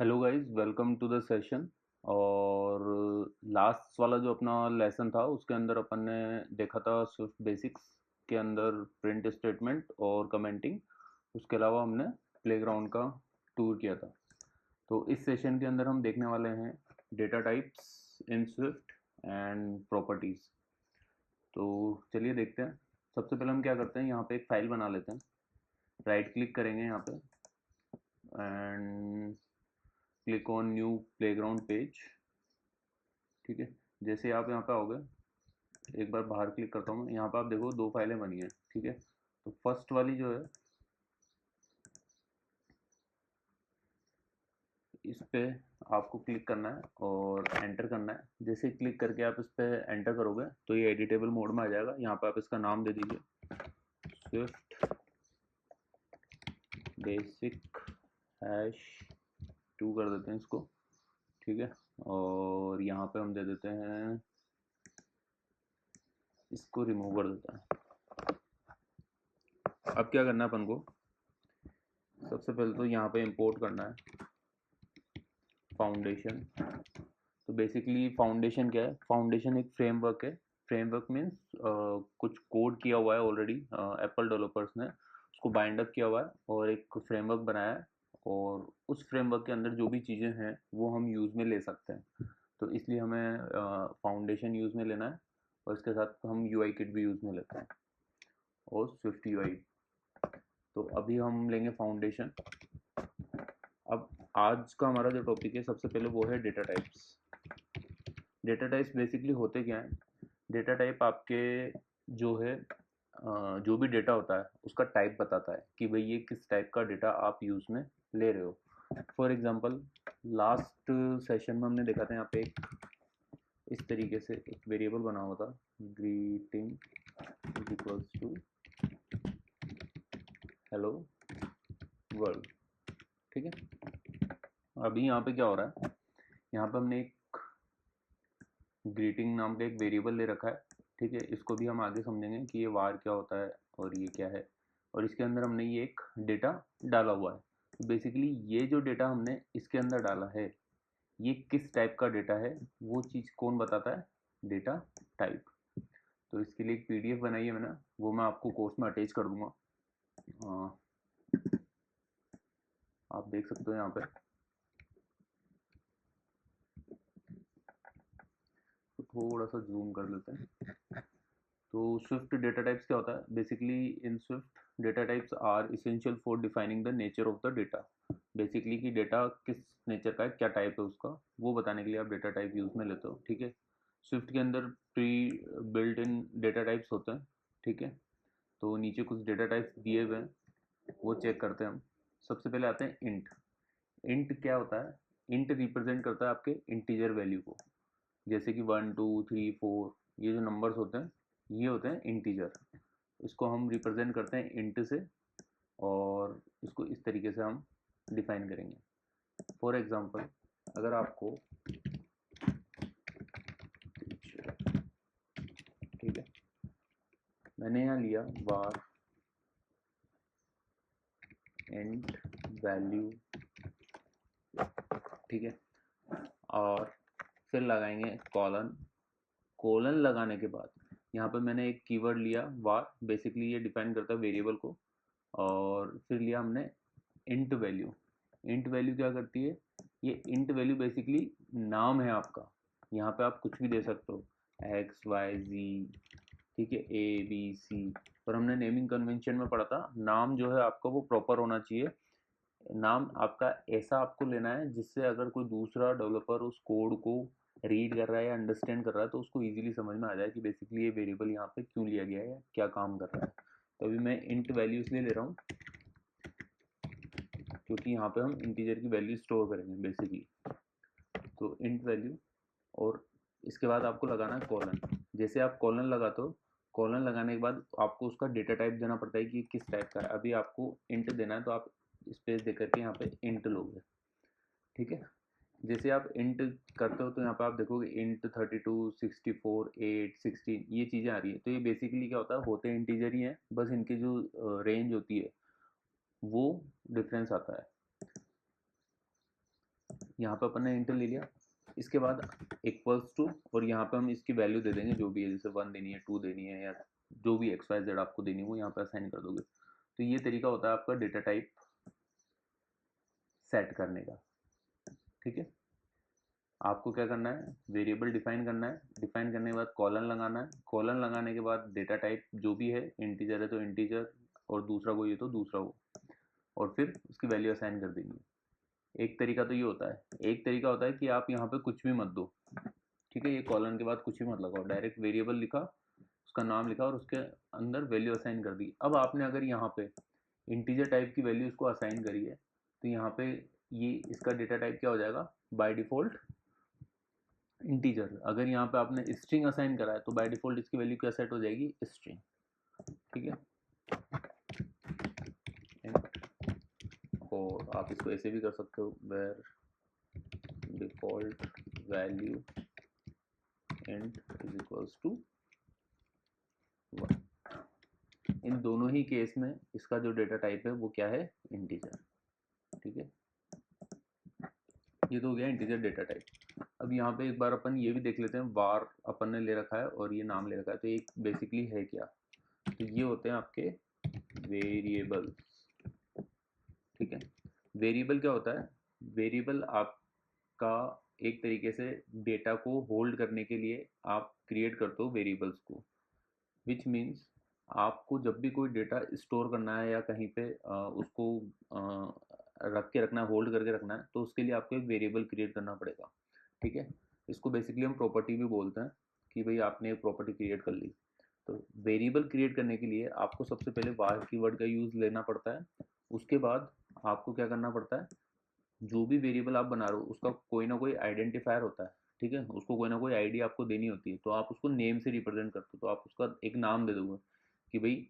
Hello guys, welcome to the session. और last वाला जो अपना लेसन था उसके अंदर अपन ने देखा था स्विफ्ट बेसिक्स के अंदर प्रिंट स्टेटमेंट और कमेंटिंग। उसके अलावा हमने प्लेग्राउंड का टूर किया था। तो इस सेशन के अंदर हम देखने वाले हैं data types in Swift and properties. तो चलिए देखते हैं। सबसे पहले हम क्या करते हैं, यहाँ पे एक फाइल बना लेते हैं। राइट क्लिक करेंगे यहाँ पे and click on new playground page. ठीक है, जैसे आप यहाँ पे आओगे, एक बार बाहर क्लिक करता हूँ मैं। यहाँ पे आप देखो दो फाइलें बनी है। ठीक है, तो फर्स्ट वाली जो है इस पे आपको क्लिक करना है और एंटर करना है। जैसे क्लिक करके आप इस पे एंटर करोगे तो ये एडिटेबल मोड में आ जाएगा। यहाँ पे आप इसका नाम दे दीजिए, स्विफ्ट बेसिक हैश 2 कर देते हैं इसको। ठीक है, और यहाँ पे हम दे देते हैं, इसको रिमूव कर देते हैं। अब क्या करना है अपन को, सबसे पहले तो यहाँ पे इंपोर्ट करना है फाउंडेशन। तो बेसिकली फाउंडेशन क्या है? फाउंडेशन एक फ्रेमवर्क है। फ्रेमवर्क मीन्स कुछ कोड किया हुआ है ऑलरेडी, एप्पल डेवलपर्स ने उसको बाइंड अप किया हुआ है और एक फ्रेमवर्क बनाया है। और उस फ्रेमवर्क के अंदर जो भी चीज़ें हैं वो हम यूज़ में ले सकते हैं। तो इसलिए हमें फाउंडेशन यूज़ में लेना है और इसके साथ हम यूआई किट भी यूज़ में लेते हैं और स्विफ्ट यूआई। तो अभी हम लेंगे फाउंडेशन। अब आज का हमारा जो टॉपिक है सबसे पहले वो है data types. Data types basically होते क्या हैं? डेटा टाइप आपके जो है जो भी डेटा होता है उसका टाइप बताता है कि भाई ये किस टाइप का डेटा आप यूज़ में ले रहे हो। फॉर एग्जांपल, लास्ट सेशन में हमने देखा था यहाँ पे एक इस तरीके से एक वेरिएबल बना हुआ था, greeting is equals to hello world. ठीक है, अभी यहाँ पे क्या हो रहा है, यहाँ पे हमने एक ग्रीटिंग नाम का एक वेरिएबल ले रखा है। ठीक है, इसको भी हम आगे समझेंगे कि ये वार क्या होता है और ये क्या है। और इसके अंदर हमने ये एक डेटा डाला हुआ है। तो बेसिकली ये जो डेटा हमने इसके अंदर डाला है ये किस टाइप का डेटा है वो चीज़ कौन बताता है? Data type. तो इसके लिए एक पीडीएफ बनाई है मैंने, वो मैं आपको कोर्स में अटैच कर दूंगा। आप देख सकते हो यहाँ पे। तो थोड़ा सा जूम कर लेते हैं। तो स्विफ्ट डेटा टाइप्स क्या होता है? Basically in Swift data types are essential for defining the nature of the data. Basically कि डेटा किस नेचर का है, क्या टाइप है उसका, वो बताने के लिए आप डेटा टाइप यूज़ में लेते हो। ठीक है, स्विफ्ट के अंदर pre built in data types होते हैं। ठीक है, तो नीचे कुछ डेटा टाइप्स दिए हुए हैं, वो चेक करते हैं हम। सबसे पहले आते हैं इंट। इंट क्या होता है? इंट रिप्रेजेंट करता है आपके इंटीजर वैल्यू को। जैसे कि 1 2 3 4 ये जो नंबर्स होते हैं ये होते हैं इंटीजर। इसको हम रिप्रेजेंट करते हैं इंट से और इसको इस तरीके से हम डिफाइन करेंगे। फॉर एग्जांपल, अगर आपको, ठीक है, मैंने यहाँ लिया var int वैल्यू। ठीक है, और फिर लगाएंगे कॉलन। कोलन लगाने के बाद यहाँ पे मैंने एक कीवर्ड लिया var। बेसिकली ये डिफाइन करता है वेरिएबल को। और फिर लिया हमने इंट वैल्यू। इंट वैल्यू क्या करती है? ये इंट वैल्यू बेसिकली नाम है आपका। यहाँ पे आप कुछ भी दे सकते हो, एक्स वाई जी। ठीक है, ए बी सी। पर हमने नेमिंग कन्वेंशन में पढ़ा था नाम जो है आपका वो प्रॉपर होना चाहिए। नाम आपका ऐसा आपको लेना है जिससे अगर कोई दूसरा डेवलपर उस कोड को रीड कर रहा है या अंडरस्टैंड कर रहा है तो उसको इजीली समझ में आ जाए कि बेसिकली ये वेरिएबल यहाँ पे क्यों लिया गया है या क्या काम कर रहा है। तो अभी मैं इंट वैल्यू इसलिए ले रहा हूँ क्योंकि यहाँ पे हम इंटीजर की वैल्यू स्टोर करेंगे बेसिकली। तो इंट वैल्यू, और इसके बाद आपको लगाना है कॉलन। जैसे आप कॉलन लगाते हो, कॉलन लगाने के बाद आपको उसका डेटा टाइप देना पड़ता है कि किस टाइप का है। अभी आपको इंट देना है तो आप स्पेस दे करके यहाँ पे इंट लोगे। ठीक है, जैसे आप इंट करते हो तो यहाँ पे आप देखोगे इंट 32 64 8 16 ये चीज़ें आ रही है। तो ये बेसिकली क्या होता है, होते इंटीजर ही हैं, बस इनकी जो रेंज होती है वो डिफरेंस आता है। यहाँ पे अपन ने इंट ले लिया, इसके बाद इक्वल्स टू, और यहाँ पे हम इसकी वैल्यू दे देंगे जो भी है, जैसे 1 देनी है, 2 देनी है, या जो भी XYZ आपको देनी है वो यहाँ पे असाइन कर दोगे। तो ये तरीका होता है आपका डेटा टाइप सेट करने का। ठीक है, आपको क्या करना है, वेरिएबल डिफाइन करना है, डिफाइन करने के बाद कॉलन लगाना है, कॉलन लगाने के बाद डेटा टाइप जो भी है, इंटीजर है तो इंटीजर, और दूसरा कोई है तो दूसरा हो, और फिर उसकी वैल्यू असाइन कर देंगे। एक तरीका तो ये होता है, एक तरीका होता है कि आप यहाँ पे कुछ भी मत दो। ठीक है, ये कॉलन के बाद कुछ भी मत लगाओ, डायरेक्ट वेरिएबल लिखा, उसका नाम लिखा और उसके अंदर वैल्यू असाइन कर दी। अब आपने अगर यहाँ पे इंटीजर टाइप की वैल्यू इसको असाइन करी है, तो यहाँ पे ये इसका डेटा टाइप क्या हो जाएगा, बाय डिफॉल्ट इंटीजर। अगर यहाँ पे आपने स्ट्रिंग असाइन करा है तो बाय डिफॉल्ट इसकी वैल्यू क्या सेट हो जाएगी, स्ट्रिंग। ठीक है, और आप इसको ऐसे भी कर सकते हो, var default value int is equals to 1। इन दोनों ही केस में इसका जो डेटा टाइप है वो क्या है, इंटीजर। ठीक है, ये तो हो गया इंटीजर डेटा टाइप। अब यहाँ पे एक बार अपन ये भी देख लेते हैं, var अपन ने ले रखा है और ये नाम ले रखा है, तो एक बेसिकली है क्या, तो ये होते हैं आपके वेरिएबल। ठीक है, वेरिएबल क्या होता है, वेरिएबल आपका एक तरीके से डेटा को होल्ड करने के लिए आप क्रिएट करते हो वेरिएबल्स को, विच मीन्स आपको जब भी कोई डेटा स्टोर करना है या कहीं पे उसको रख के रखना है, होल्ड करके रखना है, तो उसके लिए आपको एक वेरिएबल क्रिएट करना पड़ेगा। ठीक है, इसको बेसिकली हम प्रॉपर्टी भी बोलते हैं कि भाई आपने एक प्रॉपर्टी क्रिएट कर ली। तो वेरिएबल क्रिएट करने के लिए आपको सबसे पहले var कीवर्ड का यूज़ लेना पड़ता है। उसके बाद आपको क्या करना पड़ता है, जो भी वेरिएबल आप बना रहे हो उसका कोई ना कोई आइडेंटिफायर होता है। ठीक है, उसको कोई ना कोई आईडी आपको देनी होती है, तो आप उसको नेम से रिप्रेजेंट करते हो, तो आप उसका एक नाम दे दोगे कि भाई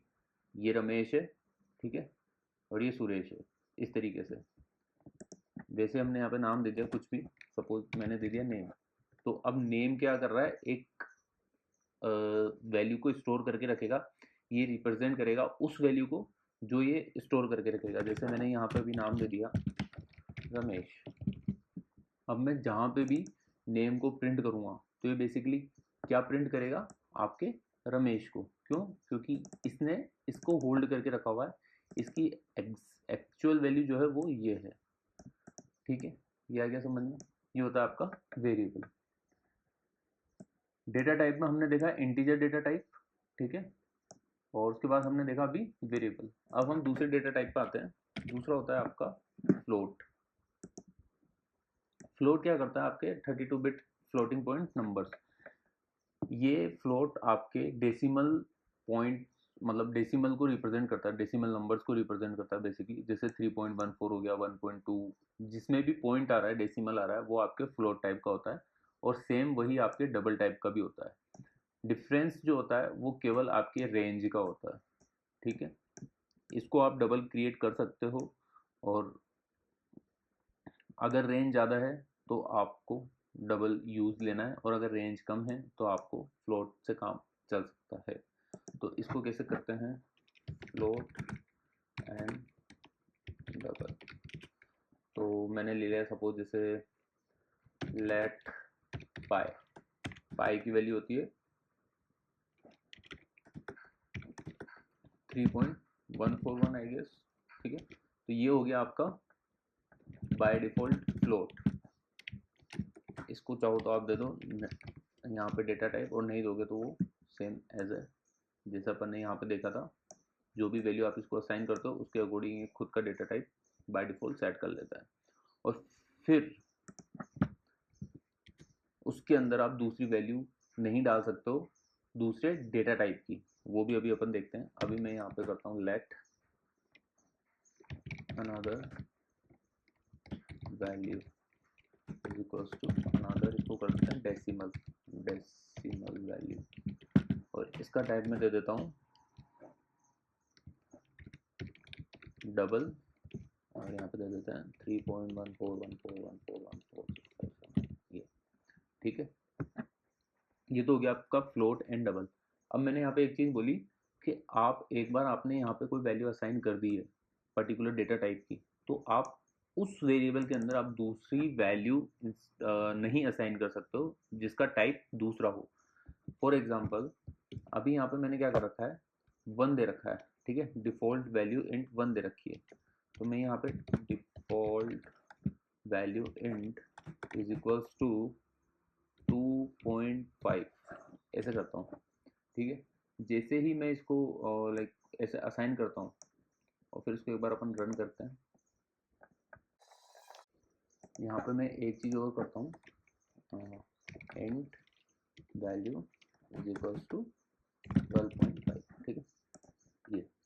ये रमेश है, ठीक है, और ये सुरेश है, इस तरीके से। वैसे हमने यहाँ पे नाम दे दिया कुछ भी, सपोज मैंने दे दिया नेम, तो अब नेम क्या कर रहा है, एक वैल्यू को स्टोर करके रखेगा, ये रिप्रेजेंट करेगा उस वैल्यू को जो ये स्टोर करके रखेगा। जैसे मैंने यहाँ पे भी नाम दे दिया रमेश। अब मैं जहाँ पे भी नेम को प्रिंट करूँगा तो ये बेसिकली क्या प्रिंट करेगा, आपके रमेश को। क्यों, क्योंकि इसने इसको होल्ड करके रखा हुआ है, इसकी एक्चुअल वैल्यू जो है वो ये है। ठीक है, ये आ गया समझ में, ये होता है आपका वेरिएबल। डेटा टाइप में हमने देखा इंटीजर डेटा टाइप, ठीक है, और उसके बाद हमने देखा अभी वेरिएबल। अब हम दूसरे डेटा टाइप पे आते हैं, दूसरा होता है आपका फ्लोट। फ्लोट क्या करता है, आपके 32 बिट फ्लोटिंग पॉइंट नंबर्स। ये फ्लोट आपके डेसिमल पॉइंट, मतलब डेसिमल को रिप्रेजेंट करता है, डेसिमल नंबर्स को रिप्रेजेंट करता है बेसिकली। जैसे 3.14 हो गया, 1.2, जिसमें भी पॉइंट आ रहा है, डेसिमल आ रहा है, वो आपके फ्लोट टाइप का होता है। और सेम वही आपके डबल टाइप का भी होता है। डिफरेंस जो होता है वो केवल आपके रेंज का होता है। ठीक है, इसको आप डबल क्रिएट कर सकते हो, और अगर रेंज ज़्यादा है तो आपको डबल यूज़ लेना है, और अगर रेंज कम है तो आपको फ्लोट से काम चल सकता है। तो इसको कैसे करते हैं, फ्लोट एंड डबल। तो मैंने ले लिया सपोज जैसे लेट पाई, पाई की वैल्यू होती है 3.141 आई गेस। ठीक है, तो ये हो गया आपका बाय डिफॉल्ट फ्लोट। इसको चाहो तो आप दे दो यहाँ पे डेटा टाइप, और नहीं दोगे तो वो सेम एज है जैसा अपन ने यहाँ पे देखा था। जो भी वैल्यू आप इसको असाइन करते हो उसके अकॉर्डिंग खुद का data type by default set कर लेता है। और फिर उसके अंदर आप दूसरी वैल्यू नहीं डाल सकते हो दूसरे डेटा टाइप की, वो भी अभी अपन देखते हैं। अभी मैं यहाँ पे करता हूँ let another value equals to another, इसको कर देते हैं डेसिमल, डेसिमल वैल्यू, और इसका टाइप में दे देता हूँ डबल, और यहाँ पे दे देते हैं 3.14141414 ये। ठीक है, ये तो हो गया आपका फ्लोट एंड डबल। अब मैंने यहाँ पे एक चीज़ बोली कि आप एक बार आपने यहाँ पे कोई वैल्यू असाइन कर दी है पर्टिकुलर डेटा टाइप की, तो आप उस वेरिएबल के अंदर आप दूसरी वैल्यू नहीं असाइन कर सकते हो जिसका टाइप दूसरा हो। फॉर एग्जाम्पल अभी यहाँ पे मैंने क्या कर रखा है, 1 दे रखा है, ठीक है, डिफॉल्ट वैल्यू इंट 1 दे रखी है। तो मैं यहाँ पे default value int is equals to 2.5 ऐसे करता हूँ, ठीक है। जैसे ही मैं इसको लाइक ऐसे असाइन करता हूँ और फिर इसको एक बार अपन रन करते हैं, यहाँ पे मैं एक चीज़ और करता हूँ, int value is equals to 12.5, ठीक है।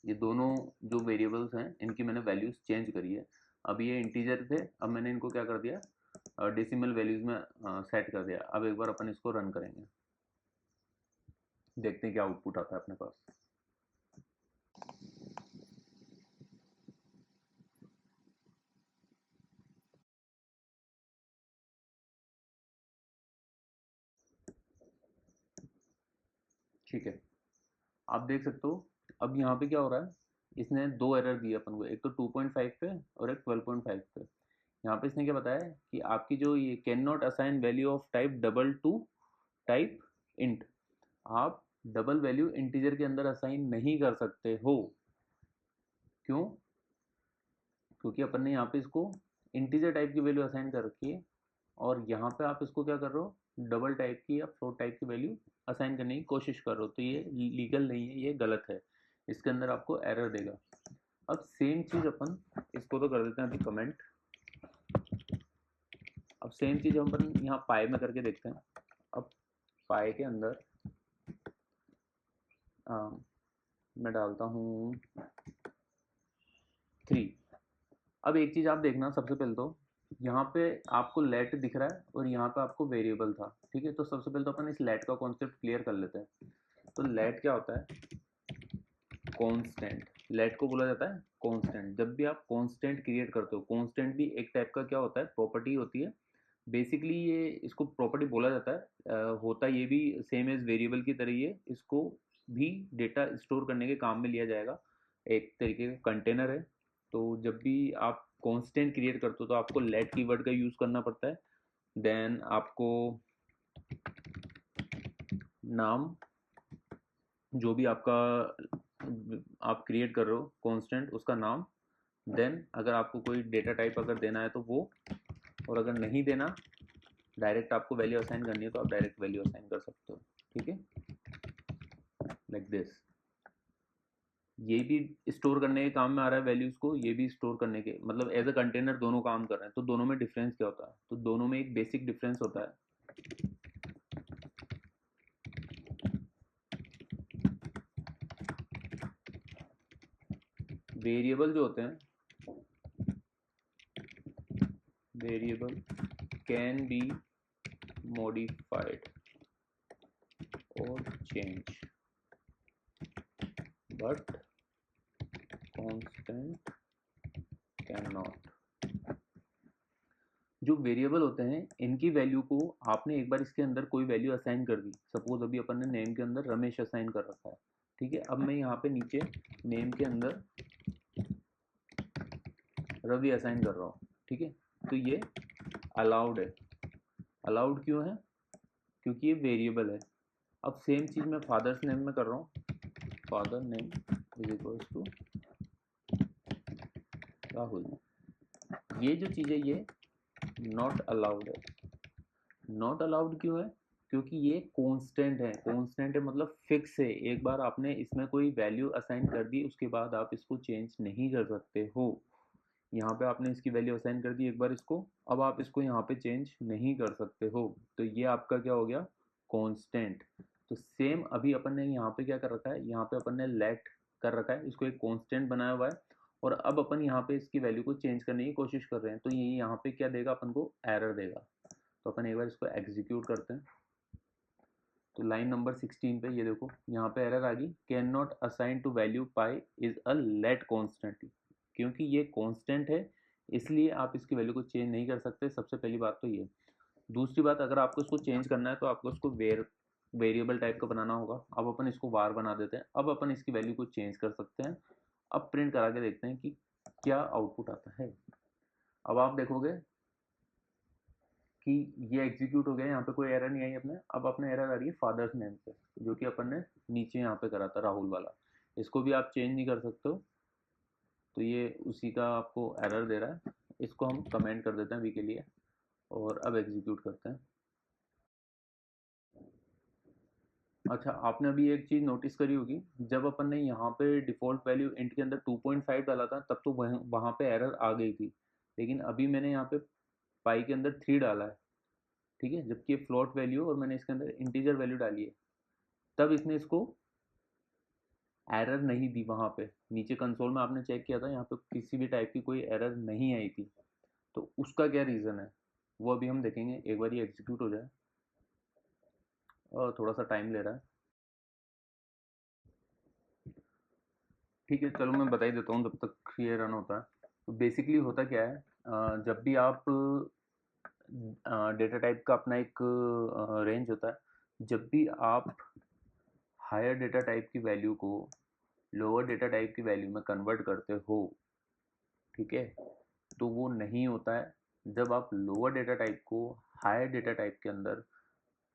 ये दोनों जो वेरिएबल्स हैं इनकी मैंने वैल्यूज चेंज करी है। अब ये इंटीजर थे, अब मैंने इनको क्या कर दिया, डेसिमल वैल्यूज में सेट कर दिया। अब एक बार अपन इसको रन करेंगे, देखते हैं क्या आउटपुट आता है अपने पास। ठीक है, आप देख सकते हो अब यहाँ पे क्या हो रहा है, इसने दो एरर दिए अपन को, एक तो 2.5 पे और एक 12.5 पे। यहाँ पे इसने क्या बताया कि आपकी जो ये can not assign value of type double two type int, आप डबल वैल्यू इंटीजर के अंदर असाइन नहीं कर सकते हो। क्यों? क्योंकि अपन ने यहाँ पे इसको इंटीजर टाइप की वैल्यू असाइन कर रखी है और यहाँ पे आप इसको क्या कर रहे हो, डबल टाइप की या फ्लोट टाइप की वैल्यू असाइन करने की कोशिश कर रहे हो। तो ये लीगल नहीं है, ये गलत है, इसके अंदर आपको एरर देगा। अब सेम चीज़ अपन इसको तो कर देते हैं अभी कमेंट। अब सेम चीज़ अपन यहाँ पाई में करके देखते हैं। अब पाई के अंदर मैं डालता हूँ 3। अब एक चीज़ आप देखना, सबसे पहले तो यहाँ पे आपको लेट दिख रहा है और यहाँ पे आपको वेरिएबल था, ठीक है। तो सबसे पहले तो अपन इस लेट का कॉन्सेप्ट क्लियर कर लेते हैं। तो लेट क्या होता है, कांस्टेंट। लेट को बोला जाता है कांस्टेंट। जब भी आप कांस्टेंट क्रिएट करते हो, कांस्टेंट भी एक टाइप का क्या होता है, प्रॉपर्टी होती है। बेसिकली ये इसको प्रॉपर्टी बोला जाता है, होता ये भी सेम एज वेरिएबल की तरह ही है। इसको भी डेटा स्टोर करने के काम में लिया जाएगा, एक तरीके का कंटेनर है। तो जब भी आप कांस्टेंट क्रिएट करते हो तो आपको लेट कीवर्ड का यूज़ करना पड़ता है। देन आपको नाम, जो भी आपका आप क्रिएट कर रहे हो कांस्टेंट, उसका नाम। देन अगर आपको कोई डेटा टाइप अगर देना है तो वो, और अगर नहीं देना, डायरेक्ट आपको वैल्यू असाइन करनी है तो आप डायरेक्ट वैल्यू असाइन कर सकते हो, ठीक है, लाइक दिस। ये भी स्टोर करने के काम में आ रहा है वैल्यूज को, ये भी स्टोर करने के, मतलब एज अ कंटेनर दोनों काम कर रहे हैं। तो दोनों में डिफरेंस क्या होता है, तो दोनों में एक बेसिक डिफरेंस होता है। वेरिएबल जो होते हैं, वेरिएबल कैन बी मॉडिफाइड और change but constant can not. जो वेरिएबल होते हैं इनकी वैल्यू को आपने एक बार इसके अंदर कोई वैल्यू असाइन कर दी, सपोज अभी अपन ने नेम के अंदर रमेश असाइन कर रखा है, ठीक है। अब मैं यहाँ पे नीचे नेम के अंदर रवि असाइन कर रहा हूँ, ठीक है। तो ये अलाउड है। अलाउड क्यों है? क्योंकि ये वेरिएबल है। अब सेम चीज़ मैं फादर्स नेम में कर रहा हूँ, father name is equals to Rahul. ये जो चीज़ है ये नॉट अलाउड है। नॉट अलाउड क्यों है? क्योंकि ये कांस्टेंट है। कांस्टेंट है मतलब फिक्स है, एक बार आपने इसमें कोई वैल्यू असाइन कर दी उसके बाद आप इसको चेंज नहीं कर सकते हो। यहाँ पे आपने इसकी वैल्यू असाइन कर दी एक बार इसको, अब आप इसको यहाँ पे चेंज नहीं कर सकते हो। तो ये आपका क्या हो गया, कांस्टेंट। तो सेम अभी अपन ने यहाँ पे क्या कर रखा है, यहाँ पे अपन ने लेट कर रखा है, इसको एक कांस्टेंट बनाया हुआ है। और अब अपन यहाँ पे इसकी वैल्यू को चेंज करने की कोशिश कर रहे हैं, तो ये यहाँ पे क्या देगा, अपन को एरर देगा। तो अपन एक बार इसको एग्जीक्यूट करते हैं। तो लाइन नंबर 16 पे ये देखो, यहाँ पे एरर आ गई, can not assign to value pi is a let constant. क्योंकि ये कॉन्स्टेंट है इसलिए आप इसकी वैल्यू को चेंज नहीं कर सकते। सबसे पहली बात तो ये। दूसरी बात, अगर आपको इसको चेंज करना है तो आपको इसको वेरिएबल टाइप का बनाना होगा। अब अपन इसको वार बना देते हैं, अब अपन इसकी वैल्यू को चेंज कर सकते हैं। अब प्रिंट करा के देखते हैं कि क्या आउटपुट आता है। अब आप देखोगे कि ये एग्जीक्यूट हो गया, यहाँ पे कोई एरर नहीं आई अपने। अब अपने एरर आ रही है फादर्स नेम से, जो कि अपन ने नीचे यहाँ पे करा था राहुल वाला। इसको भी आप चेंज नहीं कर सकते हो, तो ये उसी का आपको एरर दे रहा है। इसको हम कमेंट कर देते हैं अभी के लिए, और अब एग्जीक्यूट करते हैं। अच्छा, आपने अभी एक चीज़ नोटिस करी होगी, जब अपन ने यहाँ पे डिफ़ॉल्ट वैल्यू इंट के अंदर 2.5 डाला था, तब तो वह वहाँ पे एरर आ गई थी। लेकिन अभी मैंने यहाँ पे पाई के अंदर 3 डाला है, ठीक है, जबकि ये फ्लोट वैल्यू और मैंने इसके अंदर इंटीजर वैल्यू डाली है, तब इसने इसको एरर नहीं दी। वहाँ पे नीचे कंसोल में आपने चेक किया था, यहाँ पे किसी भी टाइप की कोई एरर नहीं आई थी। तो उसका क्या रीज़न है, वो अभी हम देखेंगे। एक बार ये एग्जीक्यूट हो जाए, और थोड़ा सा टाइम ले रहा है। ठीक है, चलो मैं बता ही देता हूँ जब तक ये रन होता है। तो बेसिकली होता क्या है, जब भी आप डेटा टाइप का अपना एक रेंज होता है, जब भी आप हायर डेटा टाइप की वैल्यू को लोअर डेटा टाइप की वैल्यू में कन्वर्ट करते हो, ठीक है, तो वो नहीं होता है। जब आप लोअर डेटा टाइप को हायर डेटा टाइप के अंदर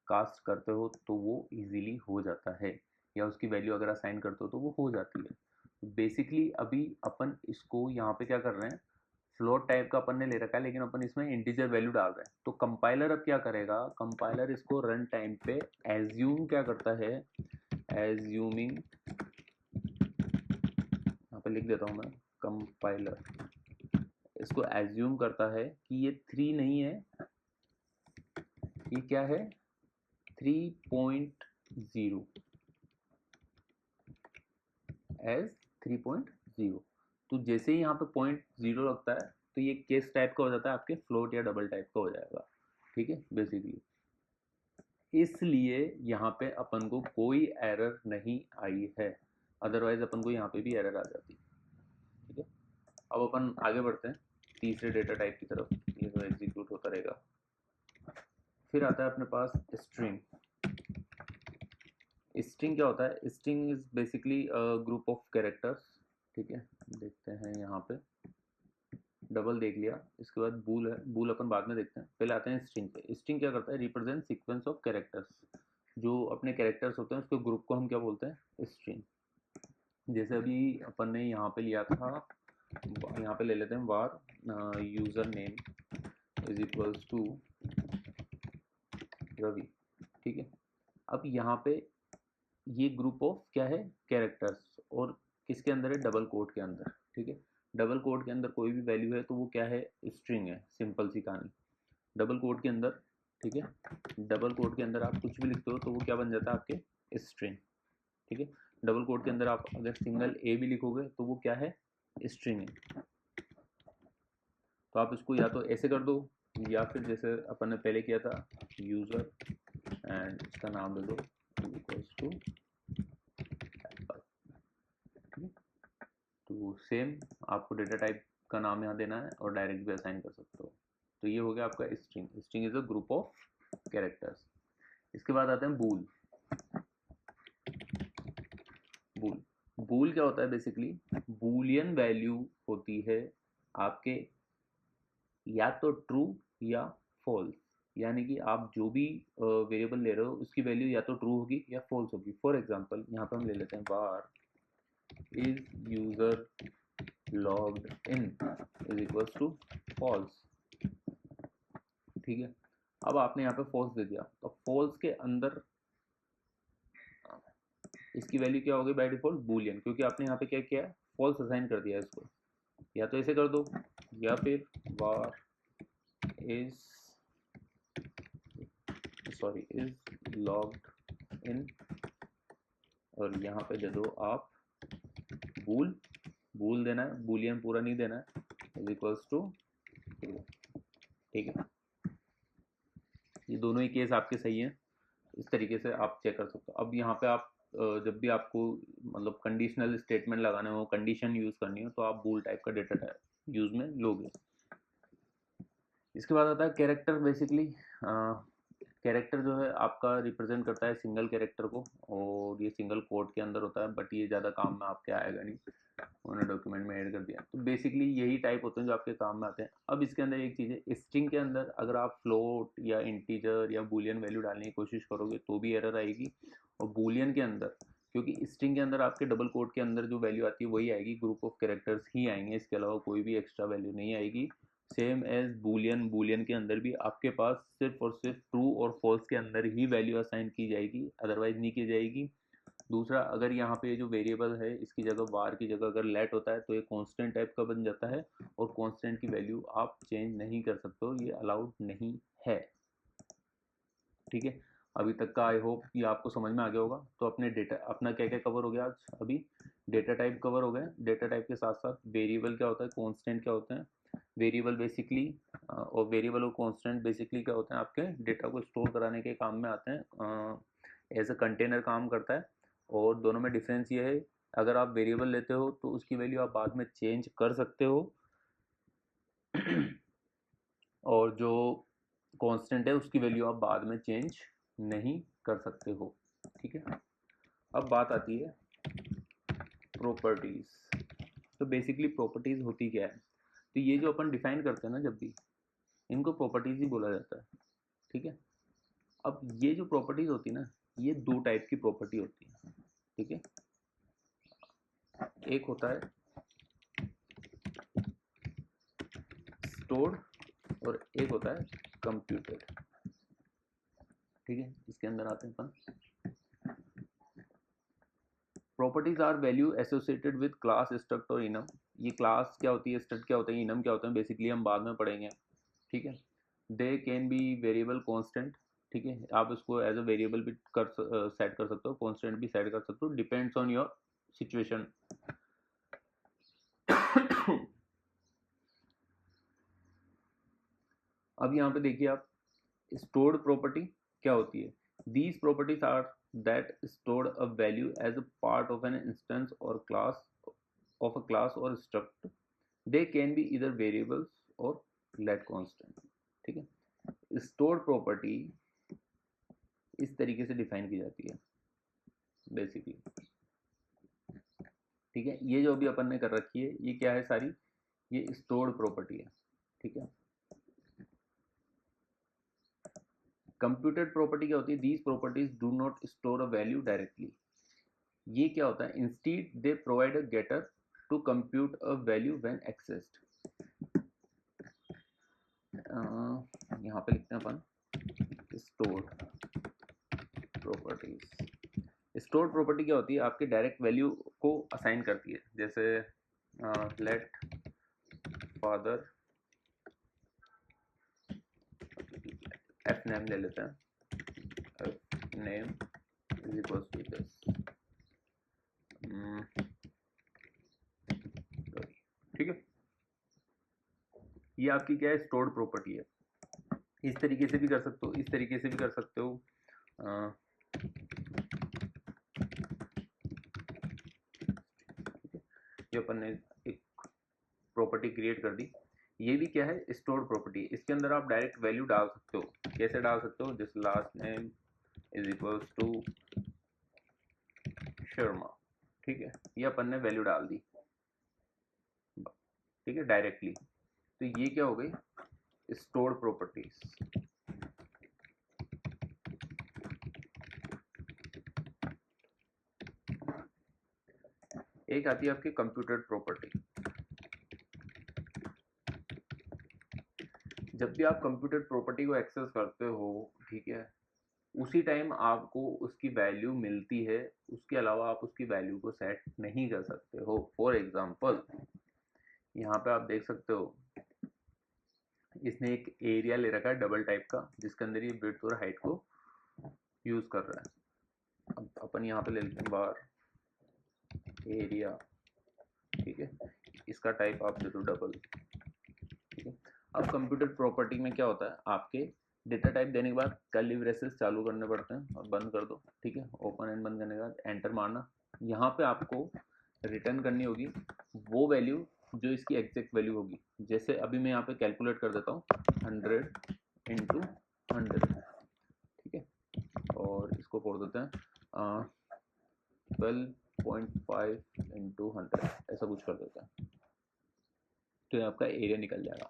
कास्ट करते हो, तो वो इजीली हो जाता है, या उसकी वैल्यू अगर असाइन करते हो तो वो हो जाती है। बेसिकली अभी अपन इसको यहाँ पे क्या कर रहे हैं, फ्लोट टाइप का अपन ने ले रखा है, लेकिन अपन इसमें इंटीजर वैल्यू डाल रहे हैं। तो कंपाइलर अब क्या करेगा, कंपाइलर इसको रन टाइम पे एज्यूम क्या करता है, एज्यूमिंग, यहाँ पे लिख देता हूँ मैं, कंपाइलर इसको एज्यूम करता है कि ये 3 नहीं है, ये क्या है, 3.0 एज 3.0। तो जैसे ही यहाँ पे 0.0 लगता है, तो ये केस टाइप का हो जाता है, आपके फ्लोट या डबल टाइप का हो जाएगा, ठीक है, बेसिकली। इसलिए यहाँ पे अपन को कोई एरर नहीं आई है, अदरवाइज अपन को यहाँ पे भी एरर आ जाती, ठीक है। अब अपन आगे बढ़ते हैं तीसरे डेटा टाइप की तरफ। ये तो एग्जीक्यूट होता रहेगा। फिर आता है अपने पास स्ट्रिंग। स्ट्रिंग क्या होता है, string is basically group of characters, ठीक है। देखते हैं यहाँ पे, डबल देख लिया, इसके बाद बूल है, बूल अपन बाद में देखते हैं। पहले आते हैं स्ट्रिंग पे। स्ट्रिंग क्या करता है, रिप्रेजेंट सीक्वेंस ऑफ कैरेक्टर्स। जो अपने कैरेक्टर्स होते हैं उसके ग्रुप को हम क्या बोलते हैं, स्ट्रिंग। जैसे अभी अपन ने यहाँ पे लिया था, यहाँ पे ले लेते हैं var user name is equals to Ravi, ठीक है। अब यहाँ पे ये ग्रुप ऑफ क्या है, कैरेक्टर्स, और किसके अंदर है, डबल कोट के अंदर, ठीक है। डबल कोट के अंदर कोई भी वैल्यू है तो वो क्या है, स्ट्रिंग है, सिंपल सी कहानी। डबल कोट के अंदर, ठीक है, डबल कोट के अंदर आप कुछ भी लिखते हो तो वो क्या बन जाता है, आपके स्ट्रिंग, ठीक है। डबल कोट के अंदर आप अगर सिंगल ए भी लिखोगे तो वो क्या है, स्ट्रिंग है। तो आप इसको या तो ऐसे कर दो, या फिर जैसे अपन ने पहले किया था, यूजर एंड इसका नाम दे दो इक्वल्स टू एप्पल, ठीक है। तो सेम आपको डेटा टाइप का नाम यहाँ देना है, और डायरेक्ट भी असाइन कर सकते हो। तो ये हो गया आपका string. String is a group of characters. इसके बाद आते हैं बूल। बूल बूल क्या होता है, बेसिकली बूलियन वैल्यू होती है आपके, या तो ट्रू या फॉल्स। यानी कि आप जो भी वेरिएबल ले रहे हो उसकी वैल्यू या तो ट्रू होगी या फॉल्स होगी। फॉर एग्जांपल यहाँ पे हम ले लेते हैं var is user logged in is equals to false, ठीक है। अब आपने यहाँ पे फॉल्स दे दिया, तो फॉल्स के अंदर इसकी वैल्यू क्या होगी, बाय डिफॉल्ट बूलियन, क्योंकि आपने यहाँ पे क्या किया है, फॉल्स असाइन कर दिया है इसको। या तो ऐसे कर दो, या फिर var इज लॉग्ड इन, और यहाँ पे दे दो आप बूल, बूल देना है, बूलियन पूरा नहीं देना है, इज इक्वल्स टू ट्रू, ठीक है। ये दोनों ही केस आपके सही हैं, इस तरीके से आप चेक कर सकते हो। अब यहाँ पे आप जब भी आपको मतलब कंडीशनल स्टेटमेंट लगाने हो, कंडीशन यूज़ करनी हो, तो आप बूल टाइप का डेटा टाइप यूज़ में लोगे। इसके बाद आता है कैरेक्टर। बेसिकली कैरेक्टर जो है आपका रिप्रेजेंट करता है सिंगल कैरेक्टर को, और ये सिंगल कोट के अंदर होता है, बट ये ज़्यादा काम में आपके आएगा नहीं, उन्होंने डॉक्यूमेंट में ऐड कर दिया। तो बेसिकली यही टाइप होते हैं जो आपके काम में आते हैं। अब इसके अंदर एक चीज़ है, स्ट्रिंग के अंदर अगर आप फ्लोट या इंटीजर या बूलियन वैल्यू डालने की कोशिश करोगे तो भी एरर आएगी, और बूलियन के अंदर, क्योंकि स्ट्रिंग के अंदर आपके डबल कोट के अंदर जो वैल्यू आती है वही आएगी, ग्रुप ऑफ कैरेक्टर्स ही आएंगे, इसके अलावा कोई भी एक्स्ट्रा वैल्यू नहीं आएगी। सेम एज बूलियन, बूलियन के अंदर भी आपके पास सिर्फ और सिर्फ ट्रू और फॉल्स के अंदर ही वैल्यू असाइन की जाएगी, अदरवाइज नहीं की जाएगी। दूसरा, अगर यहाँ पे जो वेरिएबल है इसकी जगह वार की जगह अगर लेट होता है तो ये कांस्टेंट टाइप का बन जाता है, और कांस्टेंट की वैल्यू आप चेंज नहीं कर सकते हो, ये अलाउड नहीं है। ठीक है, अभी तक का आई होप ये आपको समझ में आ गया होगा। तो अपने डेटा, अपना क्या क्या कवर हो गया आज? अभी डेटा टाइप कवर हो गए, डेटा टाइप के साथ साथ वेरिएबल क्या होता है, कांस्टेंट क्या होते हैं। वेरिएबल बेसिकली और वेरिएबल और कांस्टेंट बेसिकली क्या होते हैं, आपके डेटा को स्टोर कराने के काम में आते हैं, एज अ कंटेनर काम करता है। और दोनों में डिफरेंस ये है, अगर आप वेरिएबल लेते हो तो उसकी वैल्यू आप बाद में चेंज कर सकते हो और जो कांस्टेंट है उसकी वैल्यू आप बाद में चेंज नहीं कर सकते हो। ठीक है, अब बात आती है प्रॉपर्टीज। तो बेसिकली प्रॉपर्टीज होती क्या है, तो ये जो अपन डिफाइन करते हैं ना जब भी, इनको प्रॉपर्टीज ही बोला जाता है। ठीक है, अब ये जो प्रॉपर्टीज होती है ना, ये दो टाइप की प्रॉपर्टी होती है। ठीक है, एक होता है स्टोर्ड और एक होता है कंप्यूटेड। ठीक है, इसके अंदर आते हैं अपन। Properties are value associated with class, struct और इनम। ये क्लास क्या होती है, स्ट्रक्ट क्या होता है, इनम क्या होता है, बेसिकली हम बाद में पढ़ेंगे। ठीक है, दे कैन बी वेरिएबल कांस्टेंट। ठीक है, आप इसको एज अ वेरिएबल भी सेट कर सकते हो, कांस्टेंट भी सेट कर सकते हो, डिपेंड्स ऑन योर सिचुएशन। अब यहाँ पे देखिए आप, स्टोर्ड प्रॉपर्टी क्या होती है, these properties are that stored a value as a part of an instance और क्लास ऑफ अ क्लास और struct. They can be either variables और लेट कांस्टेंट। ठीक है, स्टोर्ड प्रॉपर्टी इस तरीके से डिफाइन की जाती है बेसिकली। ठीक है, ये जो अभी अपन ने कर रखी है ये क्या है सारी, ये स्टोर्ड प्रॉपर्टी है। ठीक है, कंप्यूटेड प्रॉपर्टी क्या होती है, these properties do not store a value directly. ये क्या होता है, instead they provide a getter to compute a value when accessed. यहाँ पे लिखते हैं अपन स्टोर्ड प्रॉपर्टीज। स्टोर्ड प्रॉपर्टी क्या होती है, आपके डायरेक्ट वैल्यू को असाइन करती है, जैसे लेट फादर एफ नेम ले लेते हैं, F name is equal to this. ठीक है, ये आपकी क्या है, स्टोर्ड प्रॉपर्टी है। इस तरीके से भी कर सकते हो, इस तरीके से भी कर सकते हो। ये अपन ने एक प्रॉपर्टी क्रिएट कर दी, ये भी क्या है, स्टोर्ड प्रॉपर्टी। इसके अंदर आप डायरेक्ट वैल्यू डाल सकते हो, कैसे डाल सकते हो, जिस last name is equals to Sharma. ठीक है, ये अपन ने वैल्यू डाल दी। ठीक है, डायरेक्टली। तो ये क्या हो गई, स्टोर्ड प्रॉपर्टीज। एक आती है आपकी कंप्यूटेड प्रॉपर्टी। जब भी आप कंप्यूटेड प्रॉपर्टी को एक्सेस करते हो, ठीक है, उसी टाइम आपको उसकी वैल्यू मिलती है, उसके अलावा आप उसकी वैल्यू को सेट नहीं कर सकते हो। फॉर एग्जांपल, यहाँ पे आप देख सकते हो इसने एक एरिया ले रखा है डबल टाइप का, जिसके अंदर ये विड्थ और हाइट को यूज कर रहा है। अब अपन यहाँ पे ले लेते हैं बार एरिया। ठीक है, इसका टाइप आप दे दो डबल। ठीक है, अब कंप्यूटर प्रॉपर्टी में क्या होता है, आपके डेटा टाइप देने के बाद कर्ली ब्रेसेस चालू करने पड़ते हैं और बंद कर दो। ठीक है, ओपन एंड बंद करने के बाद एंटर मारना। यहाँ पे आपको रिटर्न करनी होगी वो वैल्यू जो इसकी एग्जैक्ट वैल्यू होगी। जैसे अभी मैं यहाँ पे कैलकुलेट कर देता हूँ 100 × 100। फोड़ देते हैं 12.5 इंटू 100 ऐसा कुछ कर देते हैं, तो ये आपका एरिया निकल जाएगा।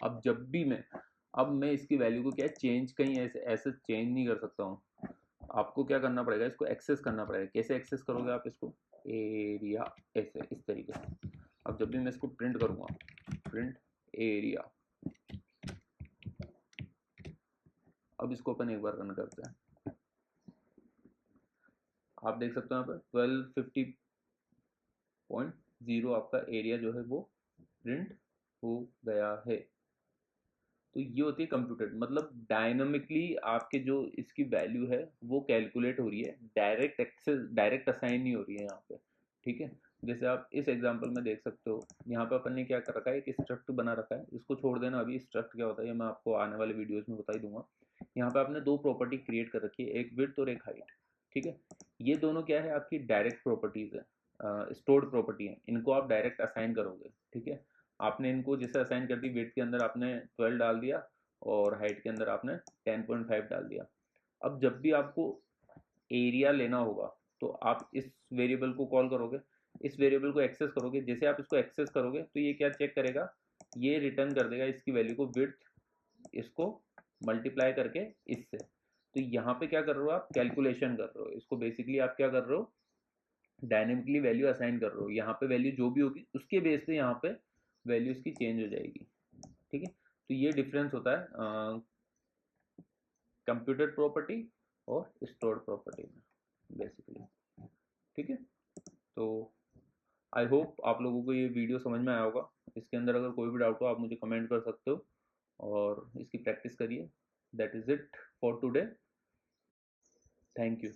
अब मैं इसकी वैल्यू को क्या चेंज कहीं ऐसे चेंज नहीं कर सकता हूँ, आपको क्या करना पड़ेगा, इसको एक्सेस करना पड़ेगा। कैसे एक्सेस करोगे आप इसको, एरिया ऐसे इस तरीके से। अब जब भी मैं इसको प्रिंट करूँगा, प्रिंट एरिया, अब इसको अपन एक बार रन करते हैं, आप देख सकते हो यहाँ पर 1250.0 आपका एरिया जो है वो प्रिंट हो गया है। तो ये होती है कंप्यूटेड, मतलब डायनामिकली आपके जो इसकी वैल्यू है वो कैलकुलेट हो रही है, डायरेक्ट एक्सेस, डायरेक्ट असाइन नहीं हो रही है यहाँ पे, ठीक है। जैसे आप इस एग्जांपल में देख सकते हो, यहाँ पे अपन ने क्या कर रखा है, एक स्ट्रक्ट बना रखा है, इसको छोड़ देना, अभी स्ट्रक्ट क्या होता है ये मैं आपको आने वाले वीडियोस में बता ही दूंगा। यहाँ पे आपने दो प्रॉपर्टी क्रिएट कर रखी है, एक विड्थ और एक हाइट, ठीक है। ये दोनों क्या है, आपकी डायरेक्ट प्रॉपर्टीज है, स्टोर्ड प्रॉपर्टी है, इनको आप डायरेक्ट असाइन करोगे, ठीक है। आपने इनको जैसे असाइन कर दी, विड्थ के अंदर आपने 12 डाल दिया और हाइट के अंदर आपने 10.5 डाल दिया। अब जब भी आपको एरिया लेना होगा तो आप इस वेरिएबल को कॉल करोगे, इस वेरिएबल को एक्सेस करोगे। जैसे आप इसको एक्सेस करोगे तो ये क्या चेक करेगा, ये रिटर्न कर देगा इसकी वैल्यू को, विड्थ इसको मल्टीप्लाई करके इससे। तो यहाँ पे क्या कर रहे हो, आप कैलकुलेशन कर रहे हो, इसको बेसिकली आप क्या कर रहे हो, डायनेमिकली वैल्यू असाइन कर रहे हो। यहाँ पे वैल्यू जो भी होगी उसके बेस पे यहाँ पे वैल्यू इसकी चेंज हो जाएगी, ठीक है। तो ये डिफरेंस होता है कंप्यूटर प्रॉपर्टी और स्टोर्ड प्रॉपर्टी में बेसिकली, ठीक है। तो आई होप आप लोगों को ये वीडियो समझ में आया होगा। इसके अंदर अगर कोई भी डाउट हो आप मुझे कमेंट कर सकते हो और इसकी प्रैक्टिस करिए। That is it for today, thank you.